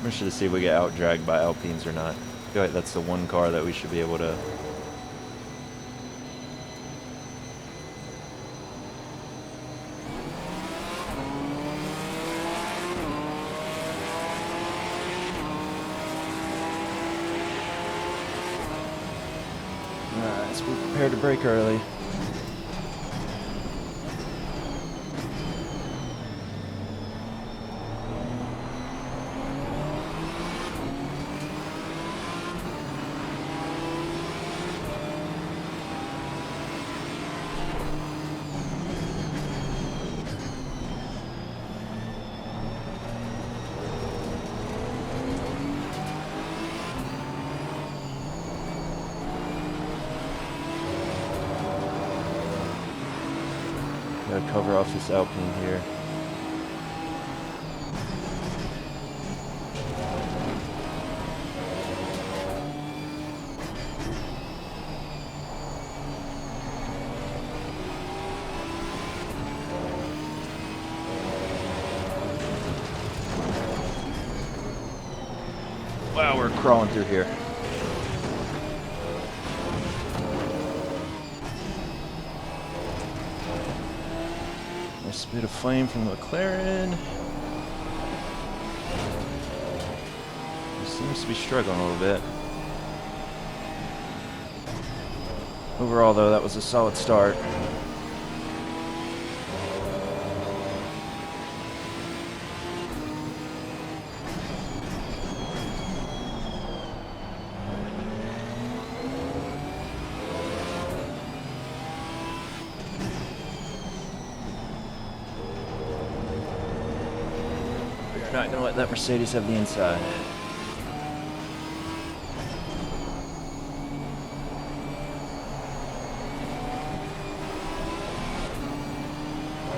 I'm interested to see if we get out-dragged by Alpines or not. I feel like that's the one car that we should be able to... Alright, so we're prepared to brake early. Gotta cover off this Alpine here. Wow, we're crawling through here. Nice bit of flame from the McLaren. He seems to be struggling a little bit. Overall, though, that was a solid start. Not gonna let that Mercedes have the inside.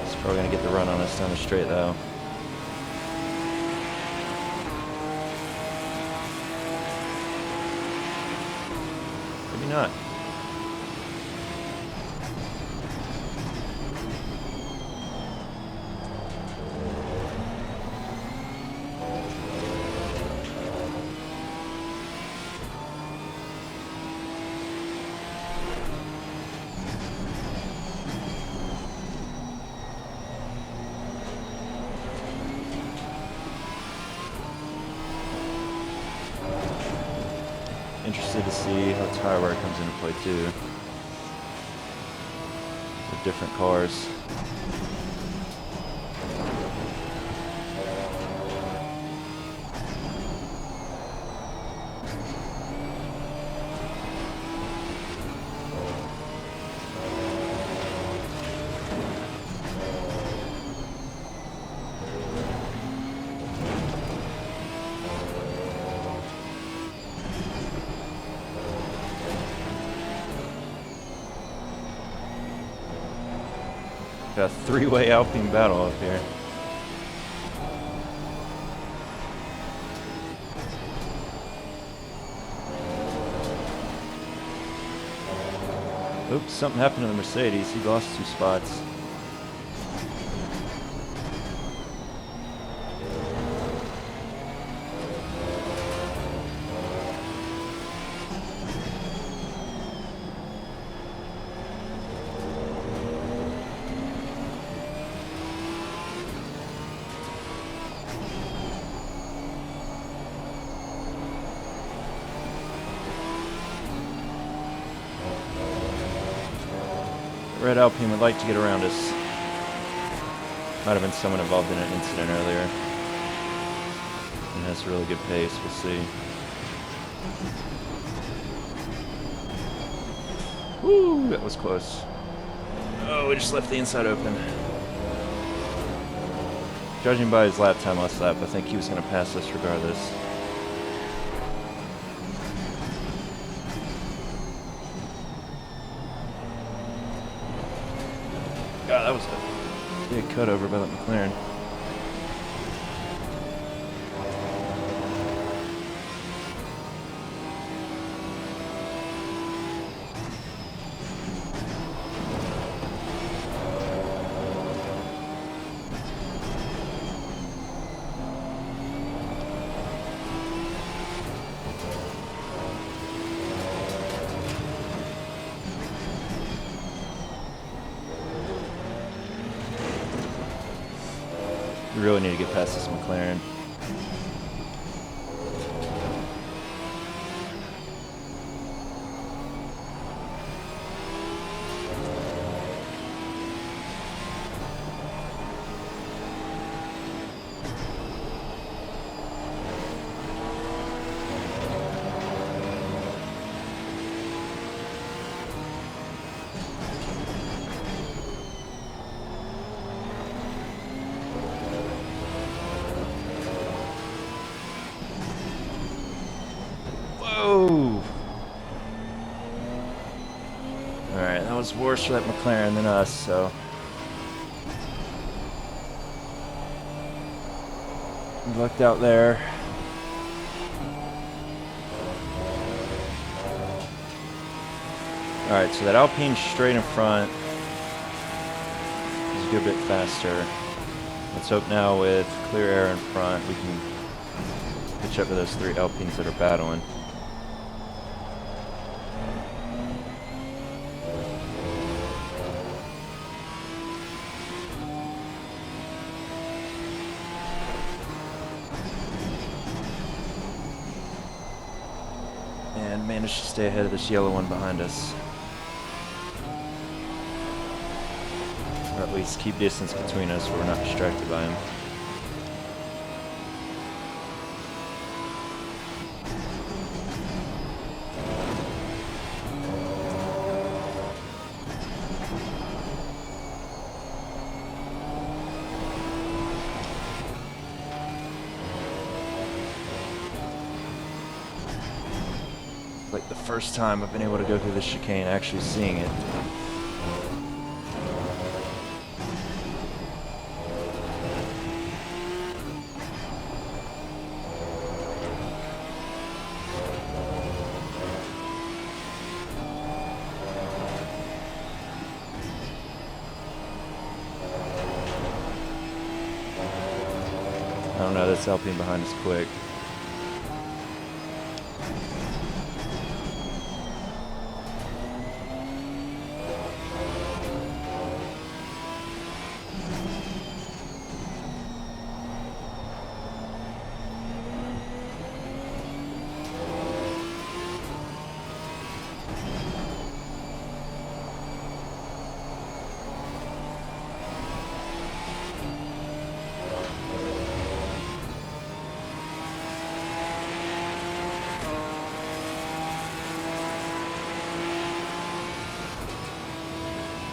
It's probably gonna get the run on us down the straight though. Maybe not. Interested to see how tire wear comes into play too. With different cars. Got a three-way Alpine battle up here. Oops, something happened to the Mercedes. He lost 2 spots. Red Alpine would like to get around us. Might have been someone involved in an incident earlier. And has a really good pace, we'll see. Woo, that was close. Oh, we just left the inside open. Judging by his lap time last lap, I think he was going to pass us regardless. God, that was a big cutover by that McLaren. We really need to get past this McLaren. Alright, that was worse for that McLaren than us, so. We lucked out there. Alright, so that Alpine straight in front is a good bit faster. Let's hope now with clear air in front we can catch up to those 3 Alpines that are battling. And managed to stay ahead of this yellow one behind us. Or at least keep distance between us so we're not distracted by him. Like the first time I've been able to go through this chicane, actually seeing it. I don't know, this Alpine behind is quick.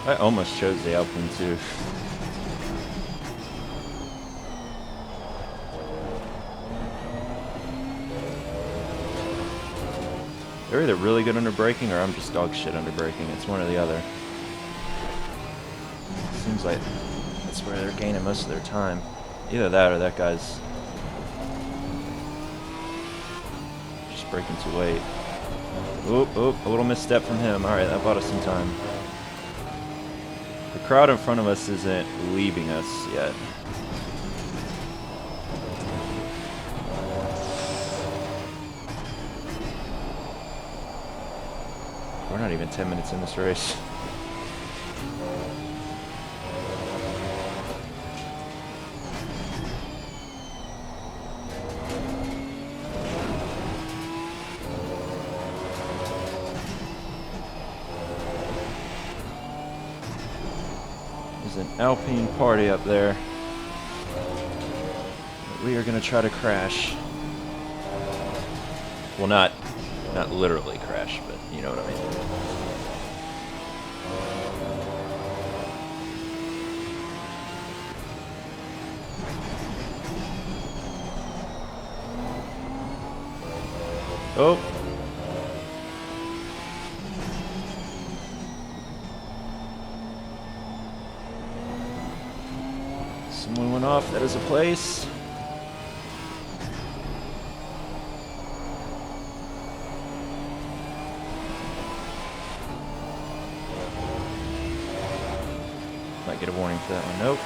I almost chose the Alpine too. They're either really good under braking or I'm just dog shit under braking. It's one or the other. Seems like that's where they're gaining most of their time. Either that or that guy's just braking too late. Oop, oop, a little misstep from him. Alright, that bought us some time. The crowd in front of us isn't leaving us yet. We're not even 10 minutes in this race. There's an Alpine party up there. We are going to try to crash. Well, not literally crash, but you know what I mean. Oh. Someone went off. That is a place. Might get a warning for that one. Nope.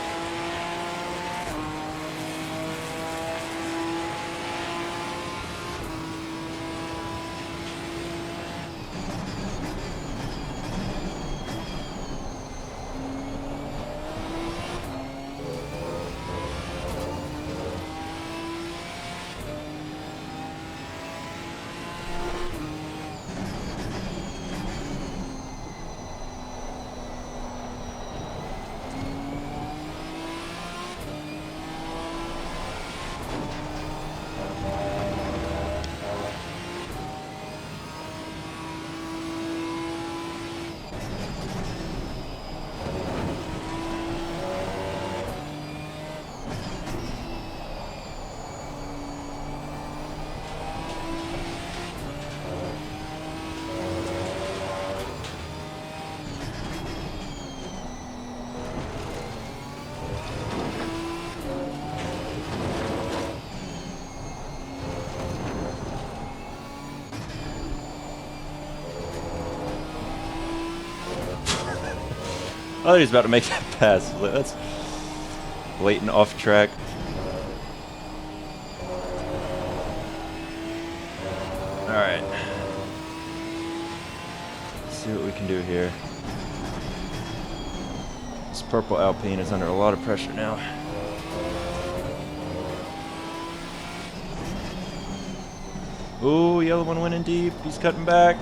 thought he was about to make that pass. That's blatant off track. Alright. Let's see what we can do here. This purple Alpine is under a lot of pressure now. Ooh, yellow one went in deep. He's cutting back.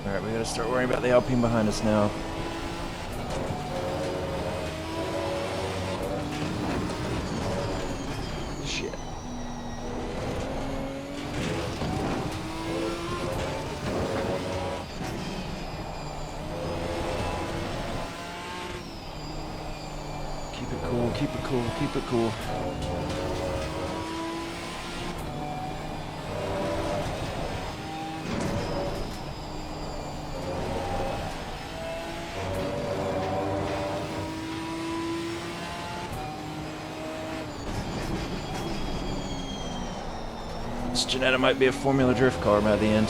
Alright, we gotta start worrying about the Alpine behind us now. Shit. Keep it cool, keep it cool, keep it cool. This Ginetta might be a Formula Drift car by the end.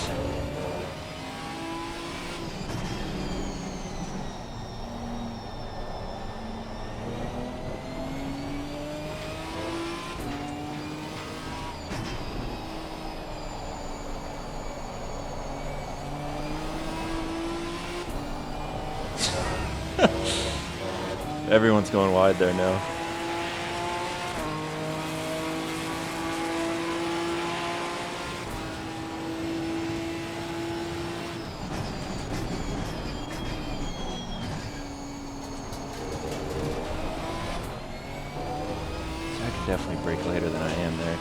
Everyone's going wide there now. Definitely brake later than I am there.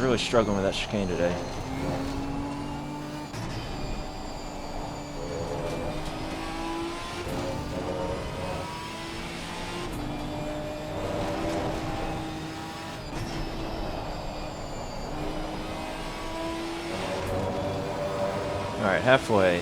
Really struggling with that chicane today. All right, halfway.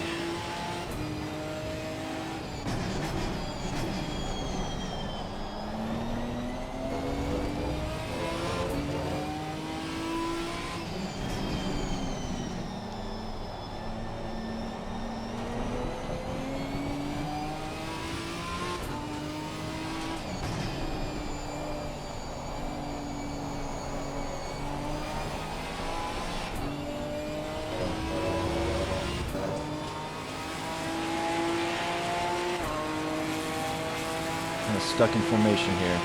Kind of stuck in formation here.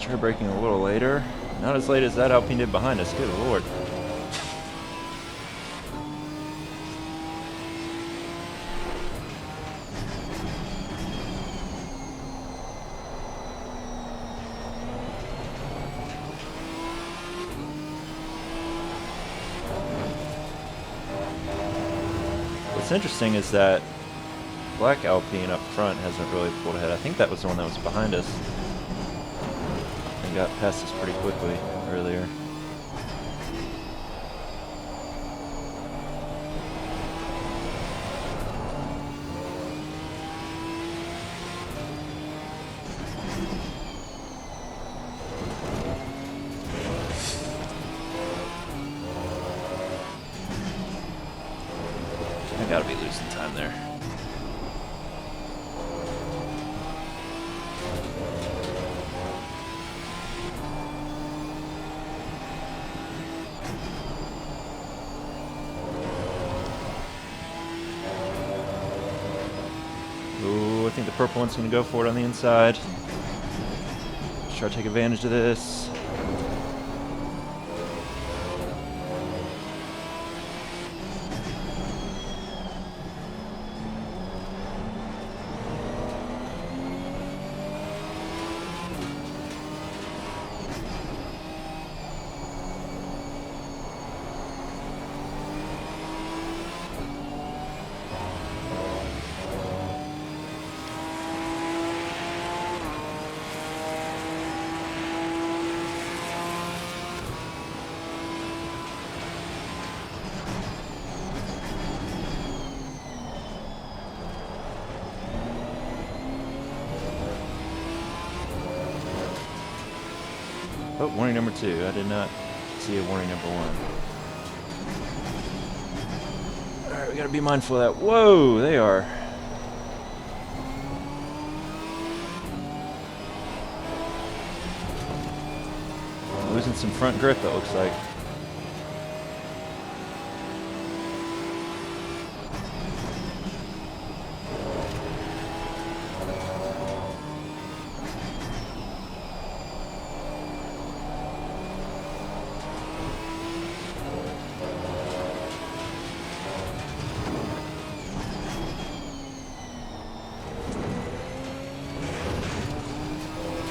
Try braking a little later. Not as late as that Alpine did behind us. Good lord. What's interesting is that black Alpine up front hasn't really pulled ahead. I think that was the one that was behind us and got past us pretty quickly earlier. I gotta be losing time there. Ooh, I think the purple one's gonna go for it on the inside. Let's try to take advantage of this. Oh, warning number 2. I did not see a warning number 1. Alright, we gotta be mindful of that. Whoa, they are. Losing some front grip, it looks like.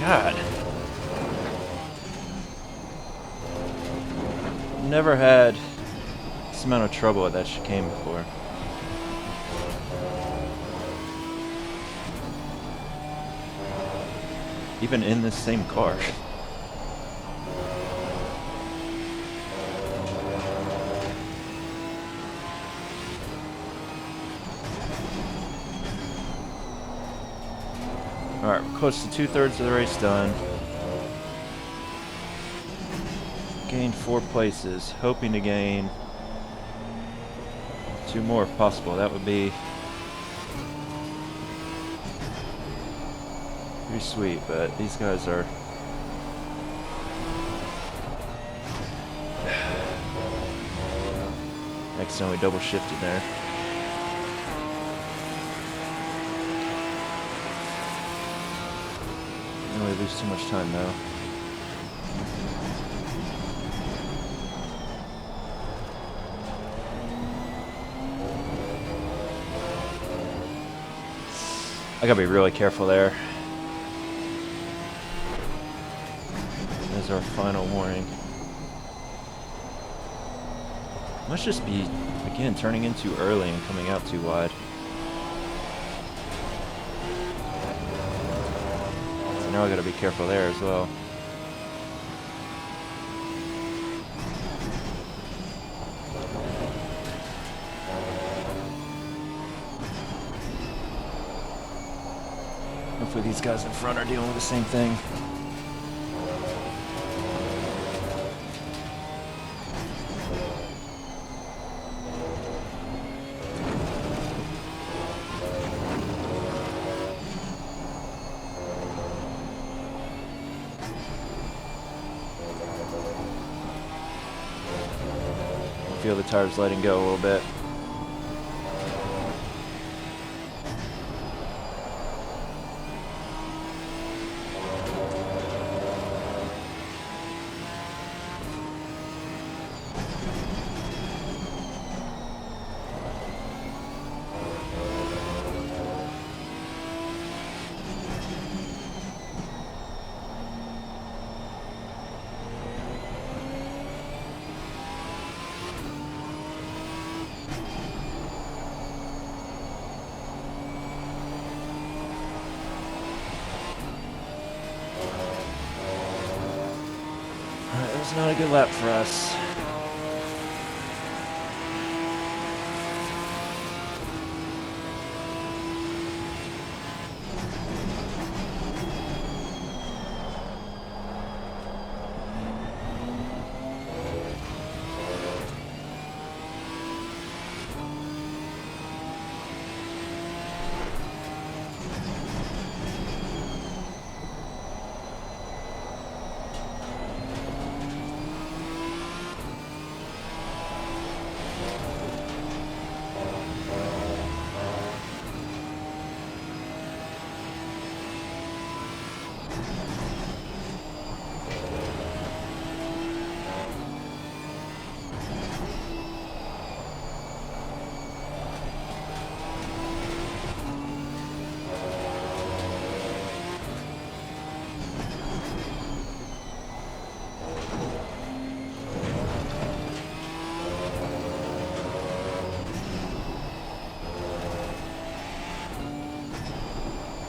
God. Never had this amount of trouble at that chicane before. Even in this same car. Alright, we're close to 2/3 of the race done. Gained 4 places, hoping to gain 2 more if possible. That would be pretty sweet, but these guys are accidentally double shifted there. Didn't really lose too much time though. I gotta be really careful there. There's our final warning. Must just be, again, turning in too early and coming out too wide. So now I gotta be careful there as well. Hopefully these guys in front are dealing with the same thing. I feel the tires letting go a little bit. It was not a good lap for us.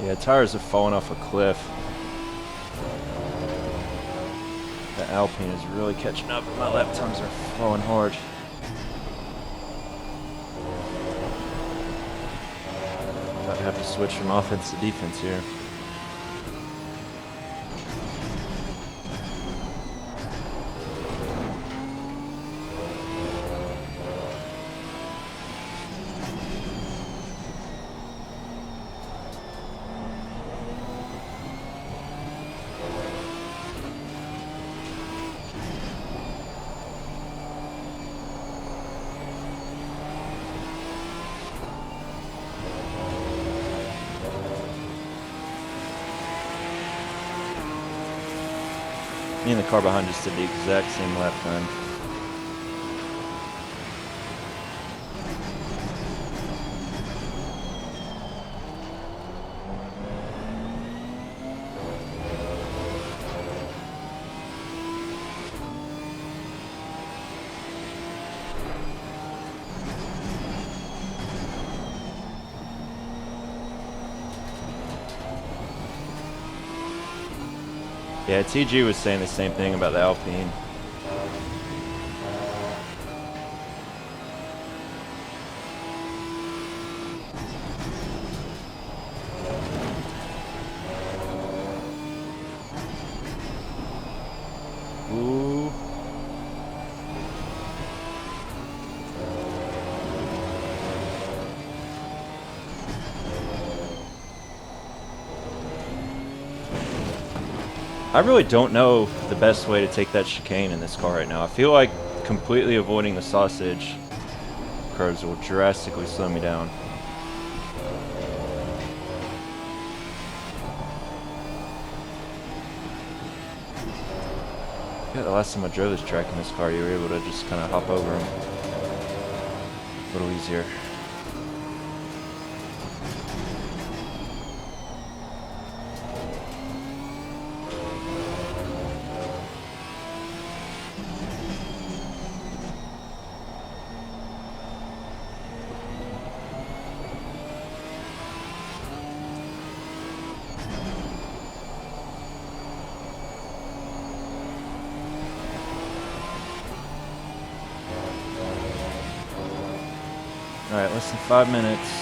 Yeah, tires have fallen off a cliff. The Alpine is really catching up. My lap times are falling hard. Might have to switch from offense to defense here. Me and the car behind just did the exact same lap time. Yeah, TG was saying the same thing about the Alpine. Ooh. I really don't know the best way to take that chicane in this car right now. I feel like completely avoiding the sausage curves will drastically slow me down. Yeah, the last time I drove this track in this car, you were able to just kind of hop over them a little easier. Alright, less than 5 minutes.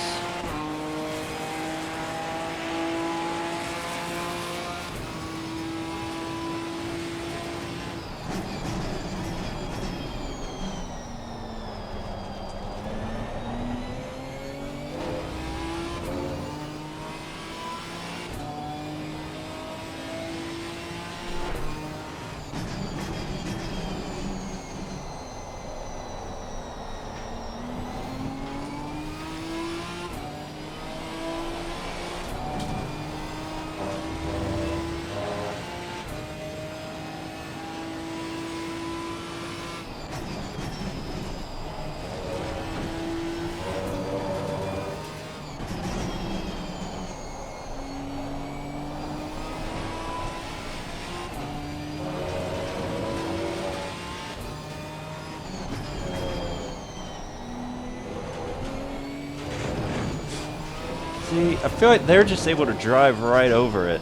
See, I feel like they're just able to drive right over it.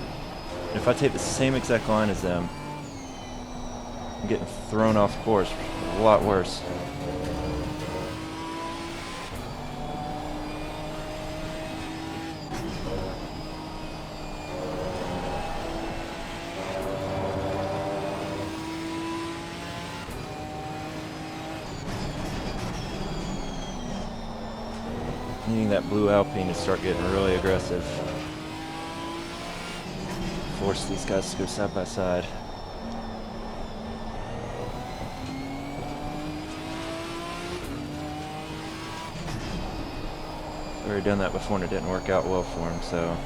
If I take the same exact line as them, I'm getting thrown off course. A lot worse. Needing that blue Alpine to start getting really aggressive. Force these guys to go side by side. I've already done that before and it didn't work out well for him, so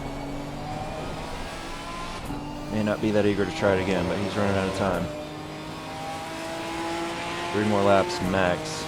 may not be that eager to try it again, but he's running out of time. 3 more laps max.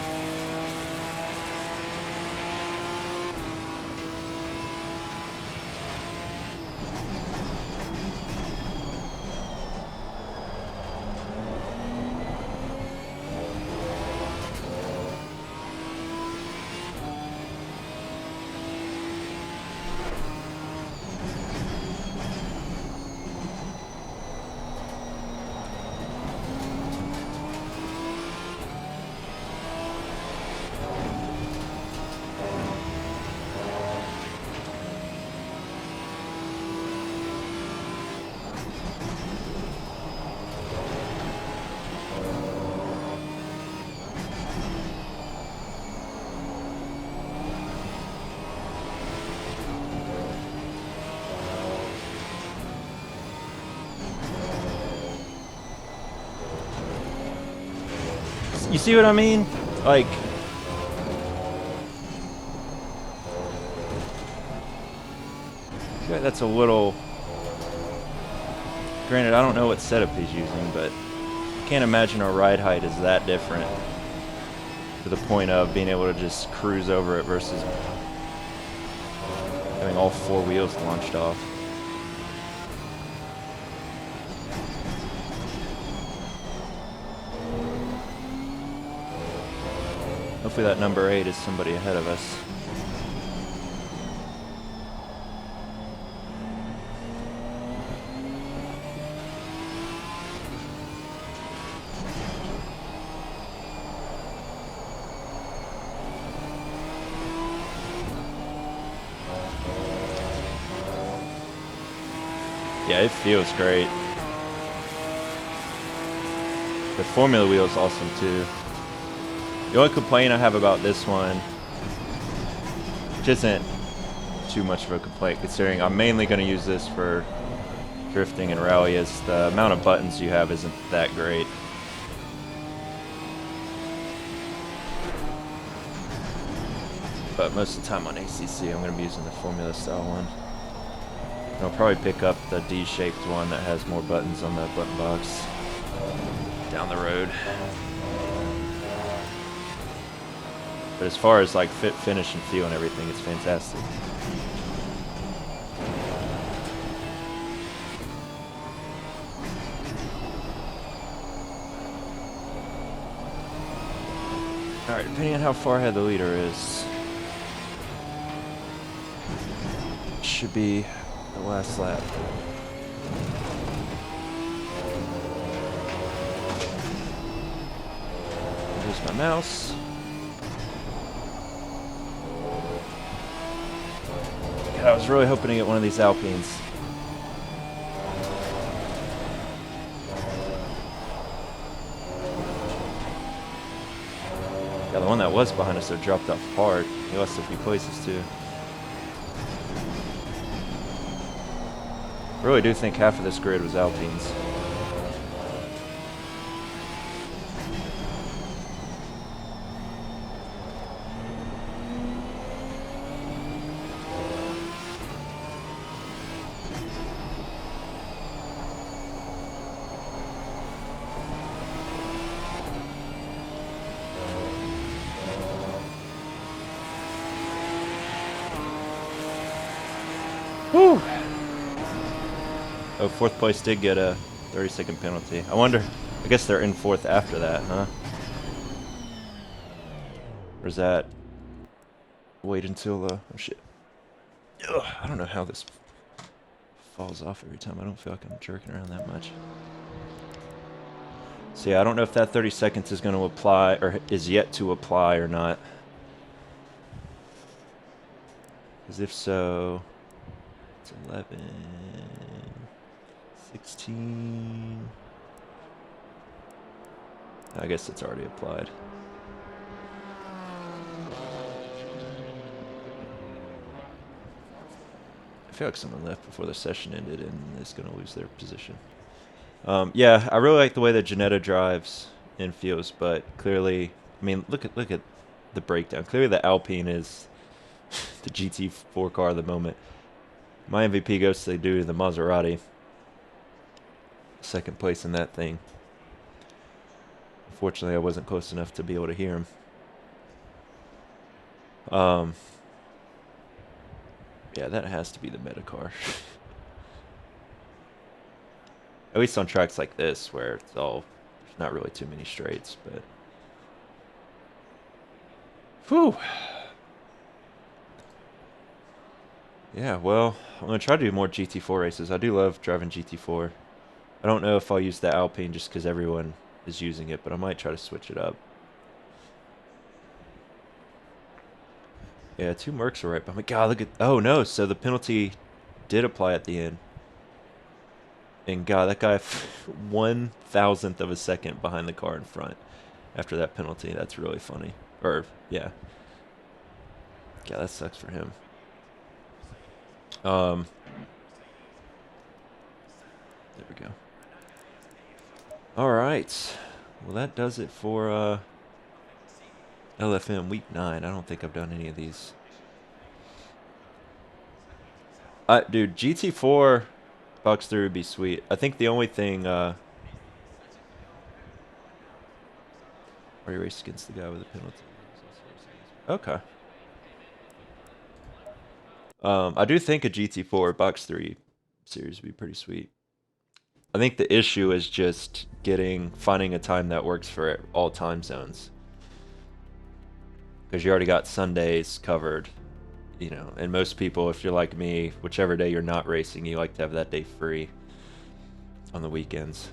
You see what I mean? Like, I feel like that's a little... Granted, I don't know what setup he's using, but I can't imagine our ride height is that different to the point of being able to just cruise over it versus having all 4 wheels launched off. Hopefully that number 8 is somebody ahead of us. Yeah, it feels great. The Formula wheel is awesome too. The only complaint I have about this one, which isn't too much of a complaint considering I'm mainly going to use this for drifting and rally, is the amount of buttons you have isn't that great. But most of the time on ACC I'm going to be using the Formula style one. And I'll probably pick up the D-shaped one that has more buttons on the button box down the road. But as far as like fit, finish, and feel and everything, it's fantastic. Alright, depending on how far ahead the leader is, should be the last lap. There's my mouse. I was really hoping to get one of these Alpines. Yeah, the one that was behind us, though, dropped off hard. He lost a few places, too. I really do think half of this grid was Alpines. Whew. Oh, 4th place did get a 30-second penalty. I wonder, I guess they're in 4th after that, huh? Or is that wait until oh shit. Ugh, I don't know how this falls off every time. I don't feel like I'm jerking around that much. So yeah, I don't know if that 30 seconds is going to apply or is yet to apply or not. Because if so, it's 11, 16. I guess it's already applied. I feel like someone left before the session ended and is going to lose their position. Yeah, I really like the way that Ginetta drives and feels, but clearly, I mean, look at the breakdown. Clearly, the Alpine is the GT4 car of the moment. My MVP goes to the dude in the Maserati. Second place in that thing. Unfortunately, I wasn't close enough to be able to hear him. Yeah, that has to be the meta car. At least on tracks like this, where it's all, there's not really too many straights, but. Whew. Yeah, well, I'm going to try to do more GT4 races. I do love driving GT4. I don't know if I'll use the Alpine just because everyone is using it, but I might try to switch it up. Yeah, 2 Mercs are right by me. God, look at... Oh, no, so the penalty did apply at the end. And God, that guy 1,000th of a second behind the car in front after that penalty. That's really funny. Or, yeah. Yeah, that sucks for him. There we go. All right. Well, that does it for LFM Week 9. I don't think I've done any of these. Dude, GT4 box 3 would be sweet. I think the only thing... Are you raced against the guy with the penalty? Okay. I do think a GT4 box 3 series would be pretty sweet. I think the issue is just finding a time that works for all time zones. Because you already got Sundays covered, you know, and most people, if you're like me, whichever day you're not racing, you like to have that day free on the weekends.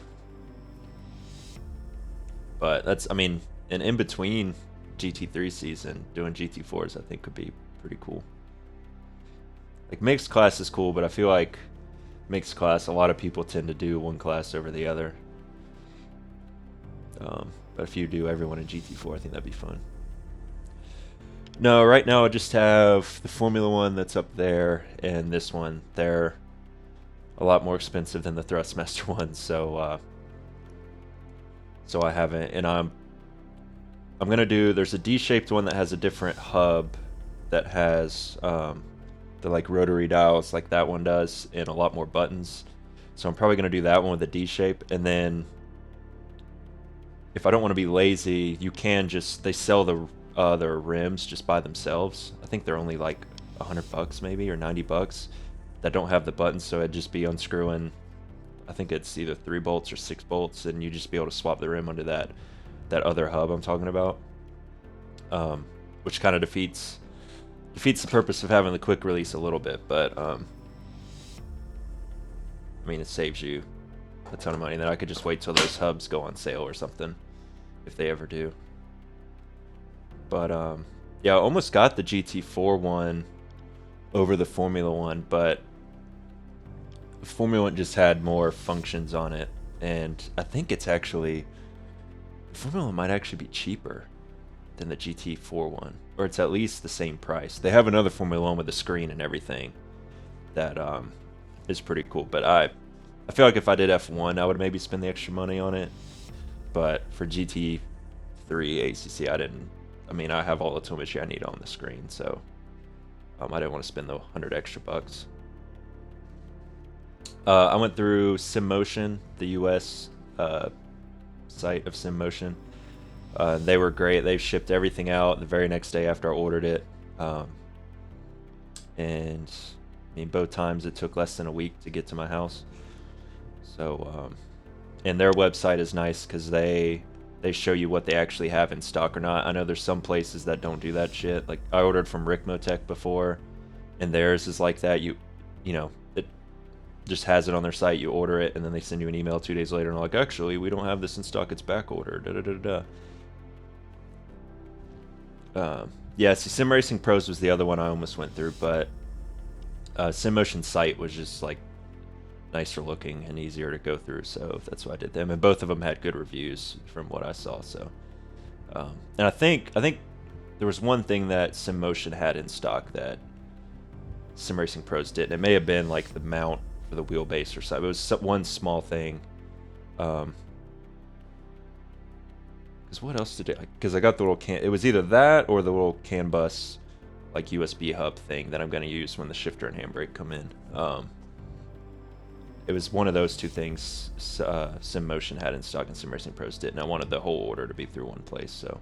But that's, I mean, and in between GT3 season, doing GT4s I think could be pretty cool. Like mixed class is cool, but I feel like mixed class, a lot of people tend to do one class over the other. But if you do everyone in GT4, I think that'd be fun. No, right now I just have the Formula 1 that's up there and this one. They're a lot more expensive than the Thrustmaster ones, so I haven't. And I'm gonna do. There's a D-shaped one that has a different hub that has the like rotary dials like that one does, and a lot more buttons. So I'm probably gonna do that one with a D-shape, and then if I don't want to be lazy, you can just, they sell the their rims just by themselves. I think they're only like $100 maybe, or $90 that don't have the buttons, so it'd just be unscrewing, I think it's either 3 bolts or 6 bolts, and you just be able to swap the rim under that other hub I'm talking about, which kind of defeats the purpose of having the quick release a little bit, but I mean, it saves you a ton of money. And then I could just wait till those hubs go on sale or something, if they ever do. But yeah, I almost got the GT4 one over the Formula 1, but the Formula 1 just had more functions on it, and I think it's actually, the Formula 1 might actually be cheaper than the GT4 one, or it's at least the same price. They have another Formula 1 with a screen and everything that is pretty cool, but I feel like if I did F1, I would maybe spend the extra money on it, but for GT3 ACC, I mean, I have all the telemetry I need on the screen, so I didn't want to spend the 100 extra bucks. I went through SimMotion, the US site of SimMotion. They were great. They shipped everything out the very next day after I ordered it. And I mean, both times it took less than a week to get to my house. So, and their website is nice because they show you what they actually have in stock or not. I know there's some places that don't do that shit. Like I ordered from Rick Motec before, and theirs is like that. You know, just has it on their site. You order it, and then they send you an email 2 days later, and they're like, actually, we don't have this in stock. It's back ordered. Da da da da. Yeah, see, Sim Racing Pros was the other one I almost went through, but SimMotion Sight was just like nicer looking and easier to go through, so that's why I did them. And both of them had good reviews from what I saw. So, and I think there was one thing that SimMotion had in stock that Sim Racing Pros didn't. It may have been like the mount for the wheelbase or something. It was one small thing. Because what else did it? Because I got the little it was either that or the little CAN bus, like USB hub thing that I'm going to use when the shifter and handbrake come in. It was one of those two things SimMotion had in stock and Sim Racing Pros didn't. I wanted the whole order to be through one place, so.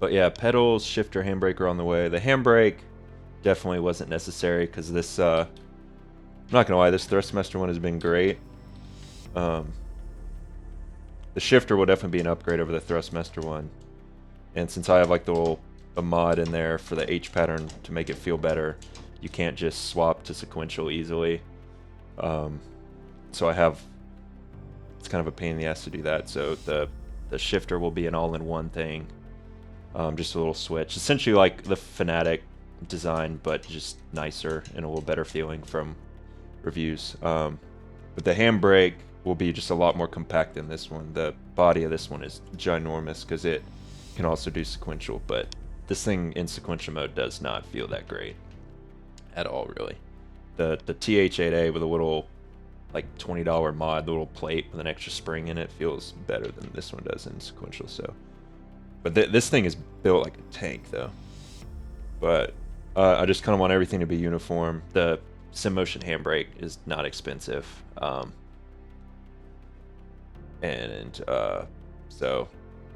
But yeah, pedals, shifter, handbrake are on the way. The handbrake definitely wasn't necessary because this, I'm not gonna lie, this Thrustmaster one has been great. The shifter will definitely be an upgrade over the Thrustmaster one. And since I have like a mod in there for the H pattern to make it feel better, you can't just swap to sequential easily. So I have, it's kind of a pain in the ass to do that. So the shifter will be an all-in-one thing. Just a little switch, essentially like the Fanatic design, but just nicer and a little better feeling from reviews. But the handbrake will be just a lot more compact than this one. The body of this one is ginormous because it can also do sequential, but this thing in sequential mode does not feel that great at all, really. The TH8A with a little like $20 mod, the little plate with an extra spring in it, feels better than this one does in sequential. So. But this thing is built like a tank, though. But I just kind of want everything to be uniform. The SimMotion handbrake is not expensive. So I'm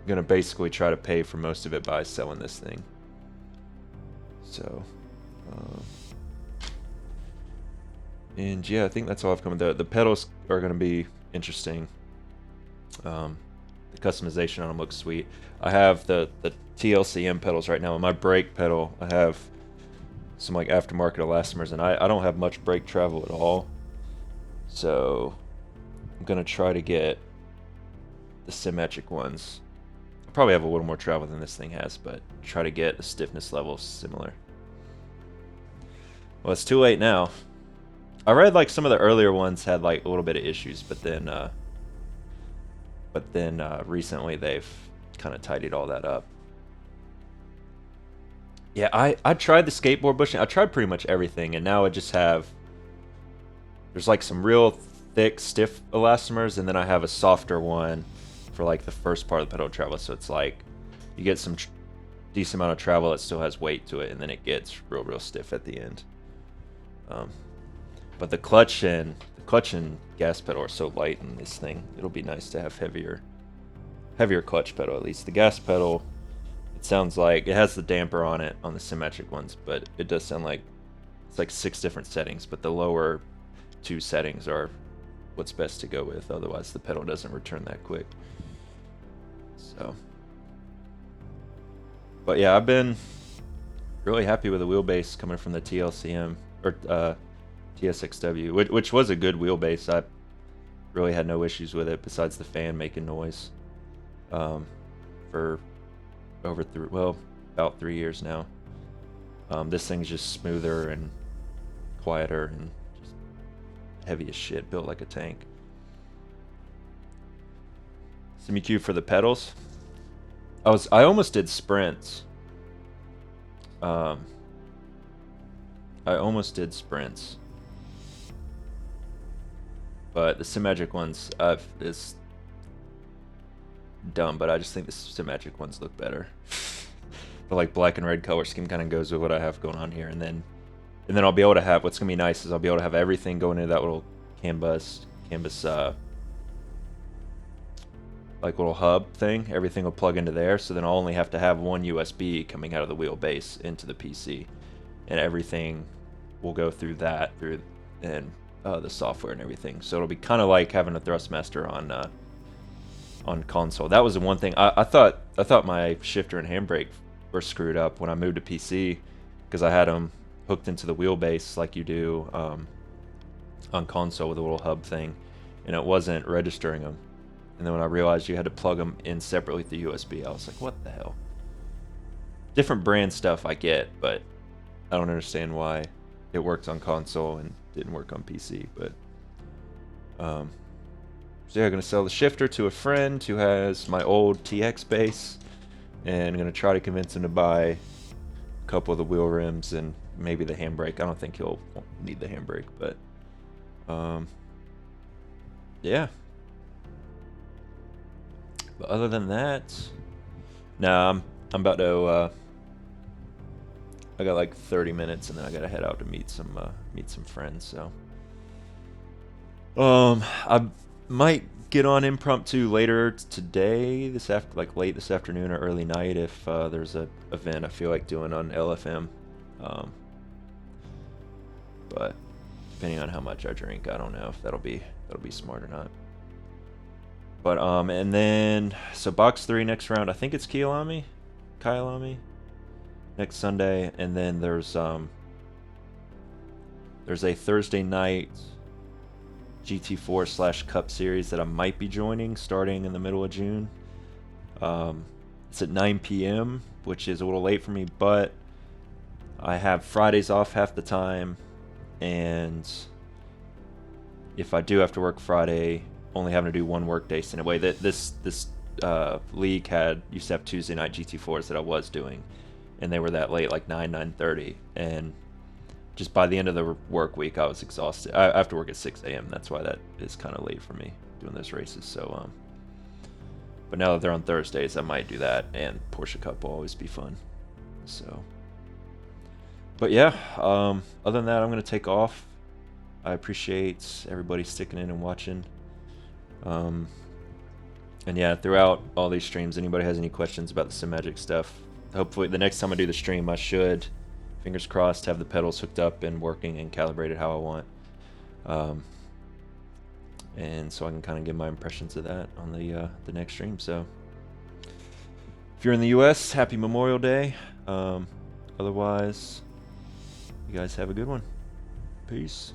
going to basically try to pay for most of it by selling this thing. So, and yeah, I think that's all I've come with. The pedals are going to be interesting. The customization on them looks sweet. I have the T-LCM pedals right now. On my brake pedal, I have some like aftermarket elastomers, and I don't have much brake travel at all. So I'm gonna try to get the Simagic ones. I probably have a little more travel than this thing has, but try to get a stiffness level similar. Well, it's too late now. I read like some of the earlier ones had like a little bit of issues, but then recently they've kind of tidied all that up. Yeah, I tried the skateboard bushing. I tried pretty much everything, and now I just have, there's like some real thick, stiff elastomers, and then I have a softer one for like the first part of the pedal travel. So it's like you get some decent amount of travel that still has weight to it, and then it gets real stiff at the end. But the clutch and gas pedal are so light in this thing. It'll be nice to have heavier clutch pedal at least. The gas pedal, it sounds like it has the damper on it on the Simagic ones, but it does sound like it's like 6 different settings, but the lower 2 settings are what's best to go with. Otherwise the pedal doesn't return that quick. So, but yeah, I've been really happy with the wheelbase coming from the T-LCM or TSXW, which was a good wheelbase. I really had no issues with it besides the fan making noise. For about 3 years now. This thing's just smoother and quieter and just heavy as shit, built like a tank. SimiQ for the pedals. I almost did sprints. I almost did sprints. But the Simagic ones is dumb, but I just think the Simagic ones look better. The like black and red color scheme kind of goes with what I have going on here, and then I'll be able to have, what's gonna be nice is I'll be able to have everything going into that little canvas like little hub thing. Everything will plug into there, so then I'll only have to have one USB coming out of the wheelbase into the PC, and everything will go through that and the software and everything. So it'll be kind of like having a Thrustmaster on console. That was the one thing I thought my shifter and handbrake were screwed up when I moved to PC, because I had them hooked into the wheelbase like you do on console with a little hub thing, and it wasn't registering them. And then when I realized you had to plug them in separately with the USB, I was like, what the hell? Different brand stuff I get, but I don't understand why it worked on console and didn't work on PC. But so yeah, I'm gonna sell the shifter to a friend who has my old TX base, and I'm gonna try to convince him to buy a couple of the wheel rims and maybe the handbrake. I don't think he'll need the handbrake, but yeah. But other than that, nah, I'm about to. I got like 30 minutes, and then I gotta head out to meet some friends. So, I might get on impromptu later today, like late this afternoon or early night, if there's a event I feel like doing on LFM. But depending on how much I drink, I don't know if that'll be smart or not. But and then so box 3 next round, I think it's Kyalami next Sunday, and then there's a Thursday night GT4 / Cup series that I might be joining starting in the middle of June. It's at 9 p.m., which is a little late for me, but I have Fridays off half the time, and if I do have to work Friday, only having to do one work day. So in a way that this league used to have Tuesday night GT4s that I was doing, and they were that late, like 9:30, and just by the end of the work week I was exhausted. I have to work at 6 a.m. That's why that is kind of late for me doing those races. So but now that they're on Thursdays, I might do that, and Porsche Cup will always be fun. So but yeah, other than that, I'm gonna take off. I appreciate everybody sticking in and watching. And yeah, throughout all these streams, anybody has any questions about the Simagic stuff, hopefully the next time I do the stream, I should, fingers crossed, have the pedals hooked up and working and calibrated how I want. And so I can kind of give my impressions of that on the next stream. So if you're in the US, happy Memorial Day. Otherwise, you guys have a good one. Peace.